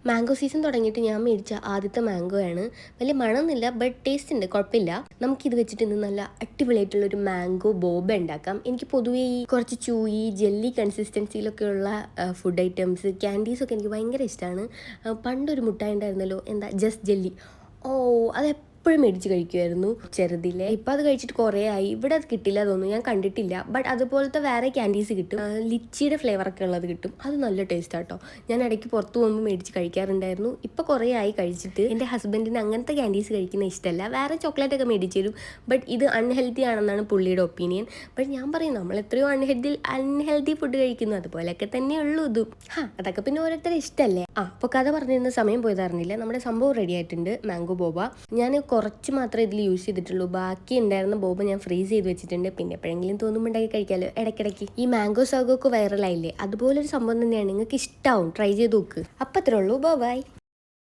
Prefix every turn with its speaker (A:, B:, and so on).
A: Mango season തുടങ്ങിയിട്ട് ഞാൻ മേടിച്ച ആദ്യത്തെ മാംഗോ ആണ്. വലിയ മണമൊന്നുമില്ല, ബട്ട് ടേസ്റ്റ് ഉണ്ട്, കുഴപ്പമില്ല. നമുക്കിത് വെച്ചിട്ട് ഇന്ന് നല്ല അടിപൊളിയായിട്ടുള്ള ഒരു മാംഗോ ബോബ ഉണ്ടാക്കാം. എനിക്ക് പൊതുവേ ഈ കുറച്ച് ചൂയി ജെല്ലി കൺസിസ്റ്റൻസിയിലൊക്കെയുള്ള ഫുഡ് ഐറ്റംസ്, ക്യാൻഡീസൊക്കെ എനിക്ക് ഭയങ്കര ഇഷ്ടമാണ്. പണ്ടൊരു മുട്ടായി ഉണ്ടായിരുന്നല്ലോ, എന്താ ജസ്റ്റ് ജെല്ലി. ഓ, അത് എപ്പോഴും മേടിച്ച് കഴിക്കുമായിരുന്നു ചെറുതിലെ. ഇപ്പം അത് കഴിച്ചിട്ട് കുറേ ആയി. ഇവിടെ അത് കിട്ടില്ല തോന്നുന്നു, ഞാൻ കണ്ടിട്ടില്ല. ബട്ട് അതുപോലത്തെ വേറെ ക്യാൻഡീസ് കിട്ടും, ലിച്ചിയുടെ ഫ്ലേവറൊക്കെ ഉള്ളത് കിട്ടും. അത് നല്ല ടേസ്റ്റ് ആട്ടോ. ഞാൻ ഇടയ്ക്ക് പുറത്ത് പോകുമ്പോൾ മേടിച്ച് കഴിക്കാറുണ്ടായിരുന്നു. ഇപ്പോൾ കുറേ ആയി കഴിച്ചിട്ട്. എൻ്റെ ഹസ്ബൻഡിന് അങ്ങനത്തെ ക്യാൻഡീസ് കഴിക്കുന്ന ഇഷ്ടമല്ല. വേറെ ചോക്ലേറ്റ് ഒക്കെ മേടിച്ച് തരും, ബട്ട് ഇത് അൺഹെൽത്തി ആണെന്നാണ് പുള്ളിയുടെ ഒപ്പീനിയൻ. ബട്ട് ഞാൻ പറയും, നമ്മൾ എത്രയോ അൺഹെൽത്തി ഫുഡ് കഴിക്കുന്നു, അതുപോലെയൊക്കെ തന്നെ ഉള്ളൂ ഇതും. അതൊക്കെ പിന്നെ ഓരോരുത്തരുടെ ഇഷ്ടമല്ലേ. അപ്പോൾ കഥ പറഞ്ഞിരുന്ന സമയം പോയതറിഞ്ഞില്ല. നമ്മുടെ സംഭവം റെഡി ആയിട്ടുണ്ട്, മാംഗോ ബോബ. ഞാൻ കുറച്ച് മാത്രമേ ഇതിൽ യൂസ് ചെയ്തിട്ടുള്ളൂ. ബാക്കി ഉണ്ടായിരുന്ന ബോബ ഞാൻ ഫ്രീസ് ചെയ്ത് വെച്ചിട്ടുണ്ട്. പിന്നെ എപ്പോഴെങ്കിലും തോന്നുമ്പോൾ ഉണ്ടാക്കി കഴിക്കാമല്ലോ ഇടയ്ക്കിടയ്ക്ക്. ഈ മാംഗോ സാഗോ ഒക്കെ വൈറലായില്ലേ, അതുപോലൊരു സംഭവം തന്നെയാണ്. നിങ്ങൾക്ക് ഇഷ്ടമാവും, ട്രൈ ചെയ്ത് നോക്ക്. അപ്പം അത്രേ ഉള്ളൂ, ബൈ.